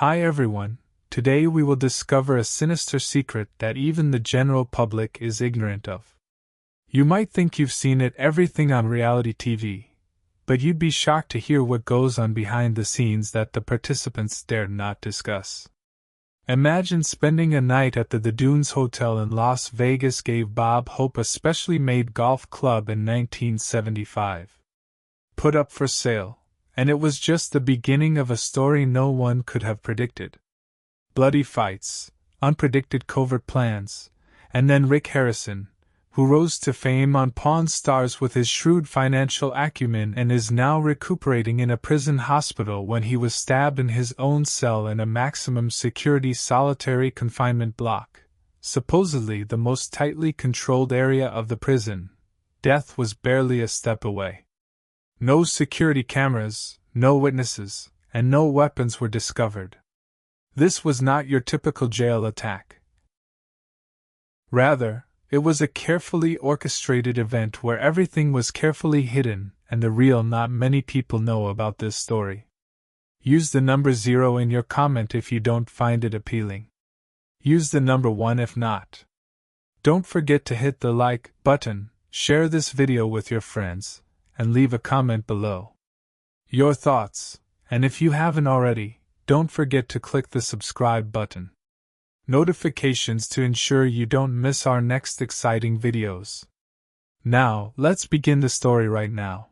Hi everyone, today we will discover a sinister secret that even the general public is ignorant of. You might think you've seen everything on reality TV, but you'd be shocked to hear what goes on behind the scenes that the participants dare not discuss. Imagine spending a night at the Dunes Hotel in Las Vegas gave Bob Hope a specially made golf club in 1975. Put up for sale, and it was just the beginning of a story no one could have predicted. Bloody fights, unpredicted covert plans, and then Rick Harrison, who rose to fame on Pawn Stars with his shrewd financial acumen and is now recuperating in a prison hospital when he was stabbed in his own cell in a maximum security solitary confinement block, supposedly the most tightly controlled area of the prison. Death was barely a step away. No security cameras, no witnesses, and no weapons were discovered. This was not your typical jail attack. Rather, it was a carefully orchestrated event where everything was carefully hidden, and the real not many people know about this story. Use the number 0 in your comment if you don't find it appealing. Use the number 1 if not. Don't forget to hit the like button, share this video with your friends, and leave a comment below your thoughts, and if you haven't already, don't forget to click the subscribe button. Notifications to ensure you don't miss our next exciting videos. Now, let's begin the story right now.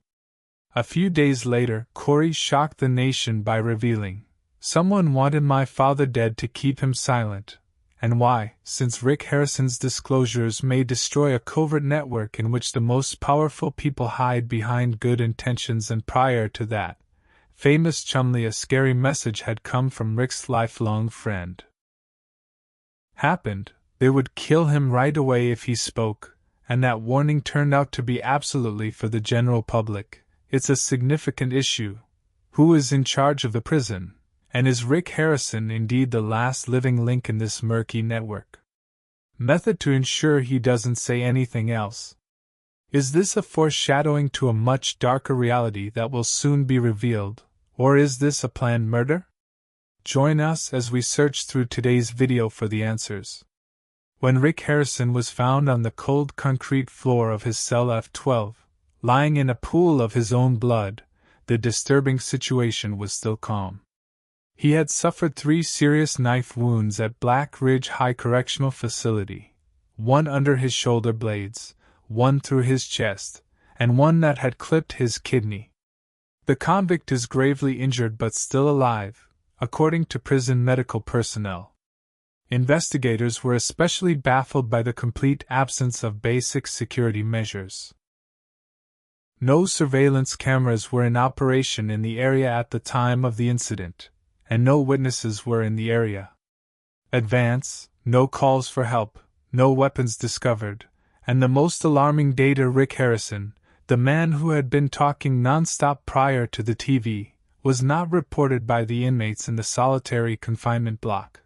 A few days later, Corey shocked the nation by revealing, "Someone wanted my father dead to keep him silent," and why, since Rick Harrison's disclosures may destroy a covert network in which the most powerful people hide behind good intentions, and prior to that, famous Chumley, a scary message had come from Rick's lifelong friend. Happened, they would kill him right away if he spoke, and that warning turned out to be absolutely for the general public. It's a significant issue. Who is in charge of the prison? And is Rick Harrison indeed the last living link in this murky network? Method to ensure he doesn't say anything else. Is this a foreshadowing to a much darker reality that will soon be revealed, or is this a planned murder? Join us as we search through today's video for the answers. When Rick Harrison was found on the cold concrete floor of his cell F12, lying in a pool of his own blood, the disturbing situation was still calm. He had suffered 3 serious knife wounds at Black Ridge High Correctional Facility, one under his shoulder blades, one through his chest, and one that had clipped his kidney. The convict is gravely injured but still alive, according to prison medical personnel. Investigators were especially baffled by the complete absence of basic security measures. No surveillance cameras were in operation in the area at the time of the incident, and no witnesses were in the area. No calls for help, no weapons discovered, and the most alarming data, Rick Harrison, the man who had been talking non-stop prior to the TV, was not reported by the inmates in the solitary confinement block.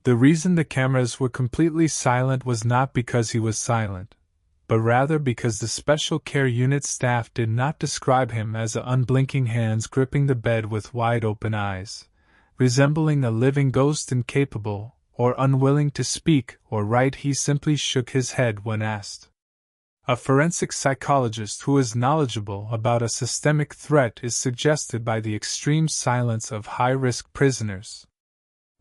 The reason the cameras were completely silent was not because he was silent, but rather because the Special Care Unit staff did not describe him as unblinking hands gripping the bed with wide-open eyes, resembling a living ghost, incapable or unwilling to speak or write. He simply shook his head when asked. A forensic psychologist who is knowledgeable about a systemic threat is suggested by the extreme silence of high-risk prisoners.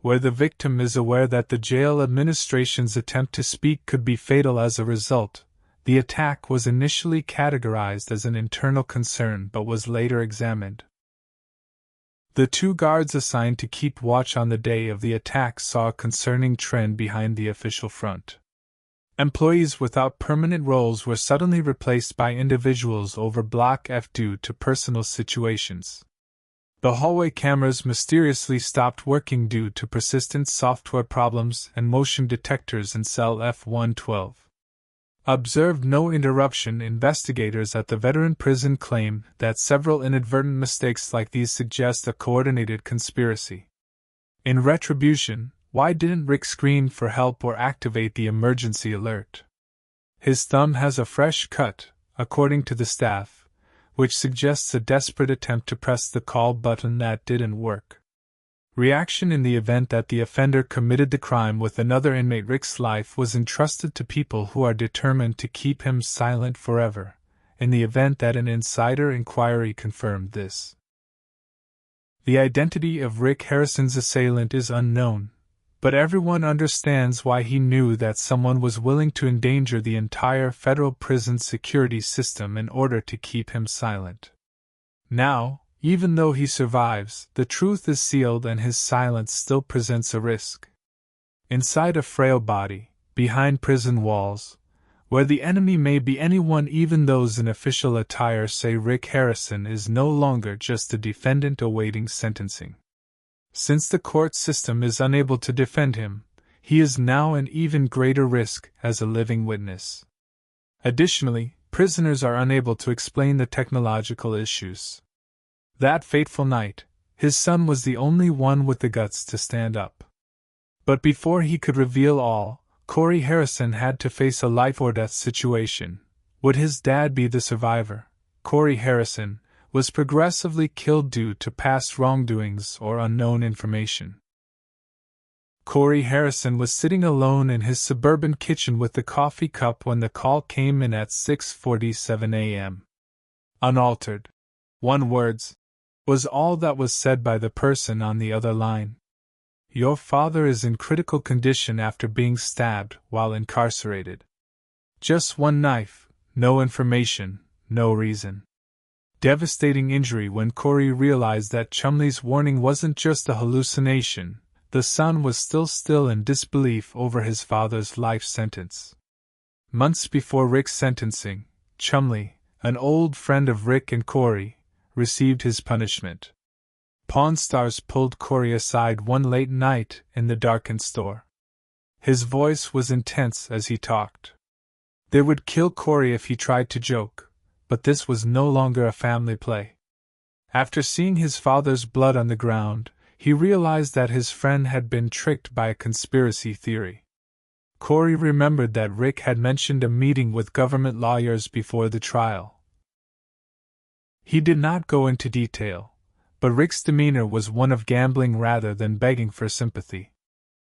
Where the victim is aware that the jail administration's attempt to speak could be fatal as a result, the attack was initially categorized as an internal concern but was later examined. The 2 guards assigned to keep watch on the day of the attack saw a concerning trend behind the official front. Employees without permanent roles were suddenly replaced by individuals over Block F due to personal situations. The hallway cameras mysteriously stopped working due to persistent software problems, and motion detectors in cell F112 observed no interruption. Investigators at the veteran prison claim that several inadvertent mistakes like these suggest a coordinated conspiracy. In retribution, why didn't Rick scream for help or activate the emergency alert? His thumb has a fresh cut, according to the staff, which suggests a desperate attempt to press the call button that didn't work. Reaction in the event that the offender committed the crime with another inmate. Rick's life was entrusted to people who are determined to keep him silent forever, in the event that an insider inquiry confirmed this. The identity of Rick Harrison's assailant is unknown, but everyone understands why he knew that someone was willing to endanger the entire federal prison security system in order to keep him silent. Now, even though he survives, the truth is sealed and his silence still presents a risk. Inside a frail body, behind prison walls, where the enemy may be anyone, even those in official attire say Rick Harrison is no longer just a defendant awaiting sentencing. Since the court system is unable to defend him, he is now an even greater risk as a living witness. Additionally, prisoners are unable to explain the technological issues. That fateful night, his son was the only one with the guts to stand up. But before he could reveal all, Corey Harrison had to face a life-or-death situation. Would his dad be the survivor? Corey Harrison was progressively killed due to past wrongdoings or unknown information. Corey Harrison was sitting alone in his suburban kitchen with the coffee cup when the call came in at 6:47 a.m. Unaltered. One words was all that was said by the person on the other line. Your father is in critical condition after being stabbed while incarcerated. Just one knife, no information, no reason. Devastating injury. When Corey realized that Chumley's warning wasn't just a hallucination, the son was still in disbelief over his father's life sentence. Months before Rick's sentencing, Chumley, an old friend of Rick and Corey, received his punishment. Pawn Stars pulled Corey aside one late night in the darkened store. His voice was intense as he talked. They would kill Corey if he tried to joke, but this was no longer a family play. After seeing his father's blood on the ground, he realized that his friend had been tricked by a conspiracy theory. Corey remembered that Rick had mentioned a meeting with government lawyers before the trial. He did not go into detail, but Rick's demeanor was one of gambling rather than begging for sympathy.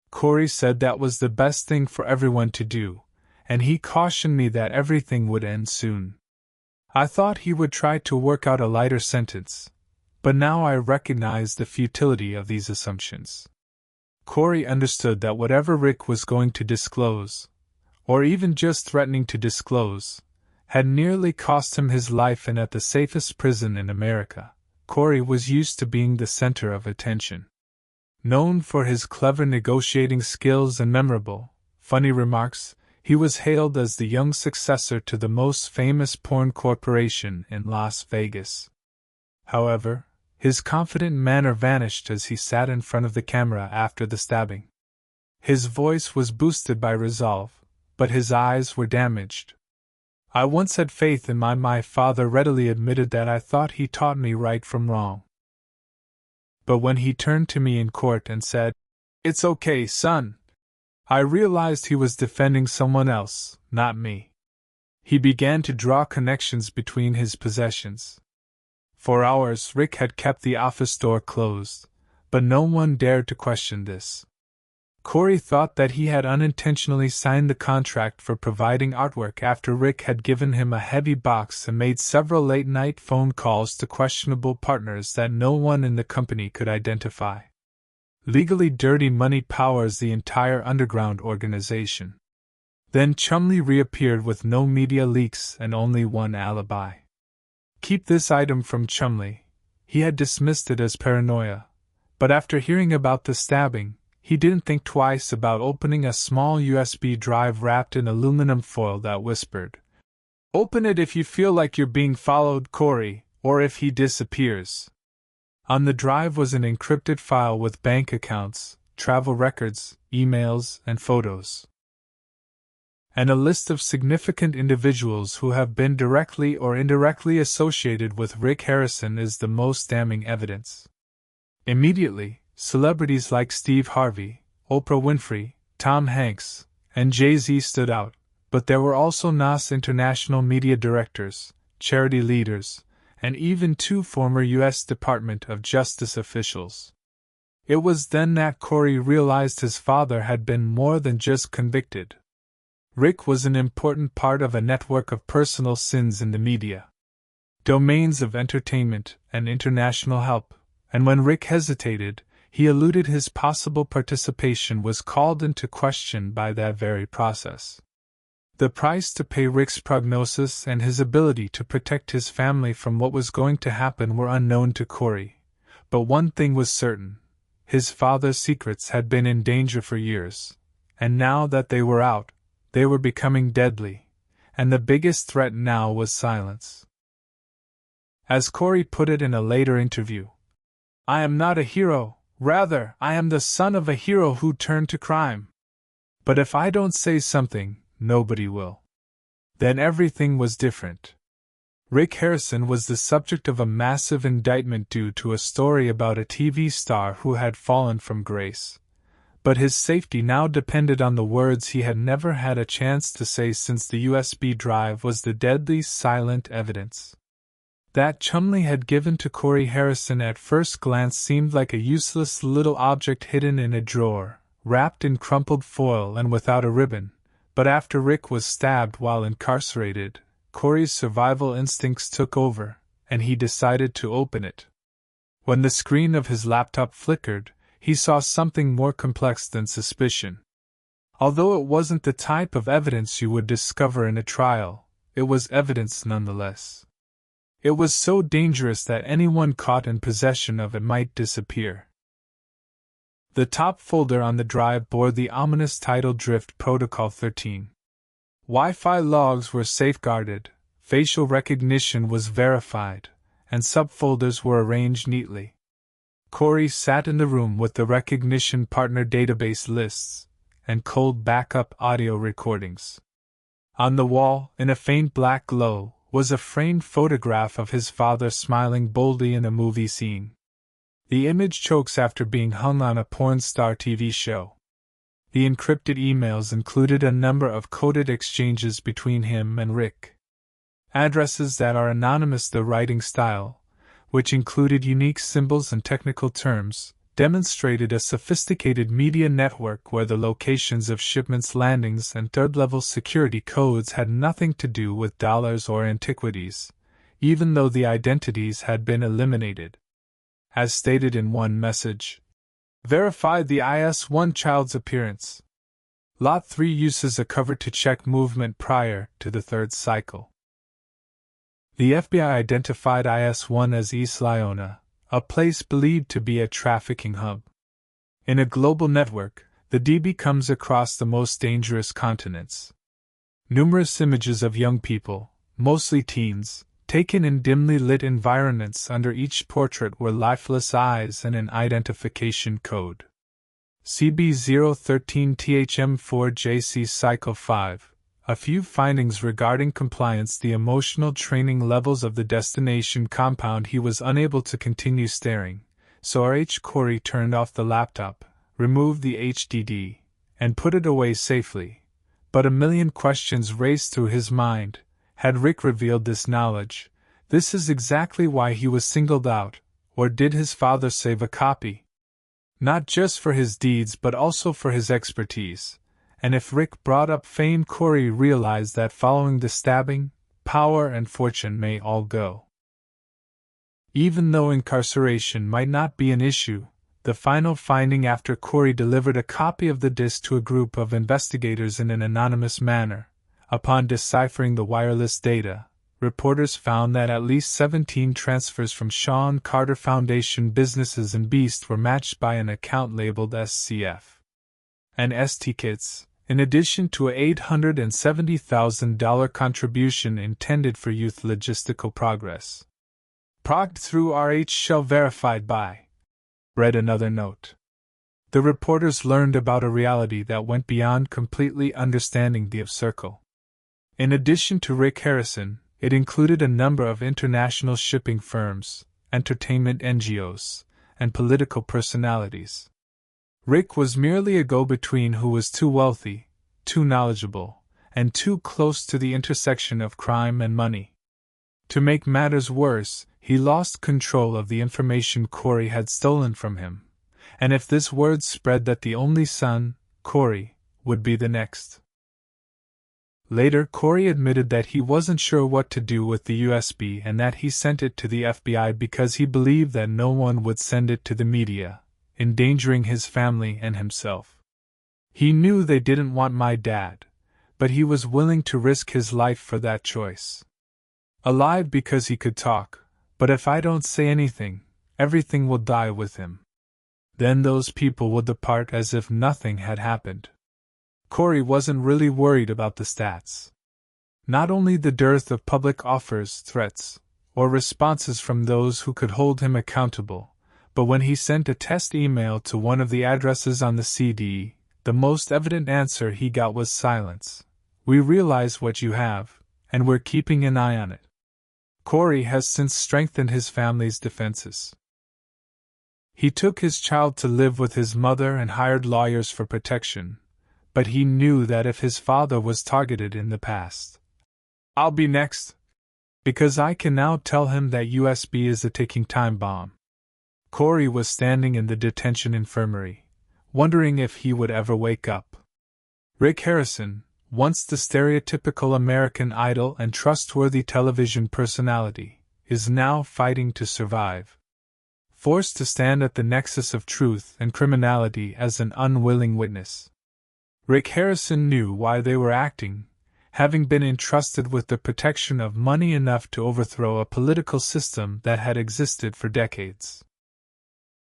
Corey said that was the best thing for everyone to do, and he cautioned me that everything would end soon. I thought he would try to work out a lighter sentence, but now I recognize the futility of these assumptions. Corey understood that whatever Rick was going to disclose, or even just threatening to disclose, had nearly cost him his life, and at the safest prison in America, Corey was used to being the center of attention. Known for his clever negotiating skills and memorable, funny remarks, he was hailed as the young successor to the most famous porn corporation in Las Vegas. However, his confident manner vanished as he sat in front of the camera after the stabbing. His voice was boosted by resolve, but his eyes were damaged. I once had faith in my father readily admitted that. I thought he taught me right from wrong. But when he turned to me in court and said, "It's okay, son," I realized he was defending someone else, not me. He began to draw connections between his possessions. For hours Rick had kept the office door closed, but no one dared to question this. Corey thought that he had unintentionally signed the contract for providing artwork after Rick had given him a heavy box and made several late-night phone calls to questionable partners that no one in the company could identify. Legally dirty money powers the entire underground organization. Then Chumley reappeared with no media leaks and only one alibi. Keep this item from Chumley. He had dismissed it as paranoia, but after hearing about the stabbing, he didn't think twice about opening a small USB drive wrapped in aluminum foil that whispered, "Open it if you feel like you're being followed, Corey, or if he disappears." On the drive was an encrypted file with bank accounts, travel records, emails, and photos. And a list of significant individuals who have been directly or indirectly associated with Rick Harrison is the most damning evidence. Immediately, celebrities like Steve Harvey, Oprah Winfrey, Tom Hanks, and Jay-Z stood out, but there were also NAS international media directors, charity leaders, and even 2 former U.S. Department of Justice officials. It was then that Corey realized his father had been more than just convicted. Rick was an important part of a network of personal sins in the media, domains of entertainment and international help, and when Rick hesitated, he alluded his possible participation was called into question by that very process. The price to pay Rick's prognosis and his ability to protect his family from what was going to happen were unknown to Corey, but one thing was certain. His father's secrets had been in danger for years, and now that they were out, they were becoming deadly, and the biggest threat now was silence. As Corey put it in a later interview, "I am not a hero, rather, I am the son of a hero who turned to crime. But if I don't say something, nobody will." Then everything was different. Rick Harrison was the subject of a massive indictment due to a story about a TV star who had fallen from grace. But his safety now depended on the words he had never had a chance to say since the USB drive was the deadly silent evidence that Chumley had given to Corey Harrison. At first glance seemed like a useless little object hidden in a drawer, wrapped in crumpled foil and without a ribbon, but after Rick was stabbed while incarcerated, Corey's survival instincts took over, and he decided to open it. When the screen of his laptop flickered, he saw something more complex than suspicion. Although it wasn't the type of evidence you would discover in a trial, it was evidence nonetheless. It was so dangerous that anyone caught in possession of it might disappear. The top folder on the drive bore the ominous title Drift Protocol 13. Wi-Fi logs were safeguarded, facial recognition was verified, and subfolders were arranged neatly. Corey sat in the room with the recognition partner database lists and cold backup audio recordings. On the wall, in a faint black glow, was a framed photograph of his father smiling boldly in a movie scene. The image chokes after being hung on a porn star TV show. The encrypted emails included a number of coded exchanges between him and Rick. Addresses that are anonymous. The writing style, which included unique symbols and technical terms, demonstrated a sophisticated media network where the locations of shipments, landings, and third-level security codes had nothing to do with dollars or antiquities, even though the identities had been eliminated. As stated in one message, verified the IS-1 child's appearance. Lot 3 uses a cover to check movement prior to the third cycle. The FBI identified IS-1 as East Lyona, a place believed to be a trafficking hub. In a global network, the DB comes across the most dangerous continents. Numerous images of young people, mostly teens, taken in dimly lit environments. Under each portrait were lifeless eyes and an identification code. CB013THM4JC Cycle 5. A few findings regarding compliance. The emotional training levels of the destination compound. He was unable to continue staring, so R.H. Corey turned off the laptop, removed the HDD, and put it away safely. But a million questions raced through his mind. Had Rick revealed this knowledge? This is exactly why he was singled out, or did his father save a copy? Not just for his deeds but also for his expertise. And if Rick brought up fame, Corey realized that following the stabbing, power and fortune may all go. Even though incarceration might not be an issue, the final finding after Corey delivered a copy of the disk to a group of investigators in an anonymous manner, upon deciphering the wireless data, reporters found that at least 17 transfers from Sean Carter Foundation businesses and Beast were matched by an account labeled SCF and ST Kits, in addition to a $870,000 contribution intended for youth logistical progress. Progged through RH shell verified by, read another note. The reporters learned about a reality that went beyond completely understanding the circle. In addition to Rick Harrison, it included a number of international shipping firms, entertainment NGOs, and political personalities. Rick was merely a go-between who was too wealthy, too knowledgeable, and too close to the intersection of crime and money. To make matters worse, he lost control of the information Corey had stolen from him, and if this word spread that the only son, Corey, would be the next. Later, Corey admitted that he wasn't sure what to do with the USB and that he sent it to the FBI because he believed that no one would send it to the media, endangering his family and himself. He knew they didn't want my dad, but he was willing to risk his life for that choice. Alive because he could talk, but if I don't say anything, everything will die with him. Then those people will depart as if nothing had happened. Corey wasn't really worried about the stats. Not only the dearth of public offers, threats, or responses from those who could hold him accountable, but when he sent a test email to one of the addresses on the CD, the most evident answer he got was silence. We realize what you have, and we're keeping an eye on it. Corey has since strengthened his family's defenses. He took his child to live with his mother and hired lawyers for protection, but he knew that if his father was targeted in the past, I'll be next, because I can now tell him that USB is a ticking time bomb. Corey was standing in the detention infirmary, wondering if he would ever wake up. Rick Harrison, once the stereotypical American idol and trustworthy television personality, is now fighting to survive. Forced to stand at the nexus of truth and criminality as an unwilling witness. Rick Harrison knew why they were acting, having been entrusted with the protection of money enough to overthrow a political system that had existed for decades.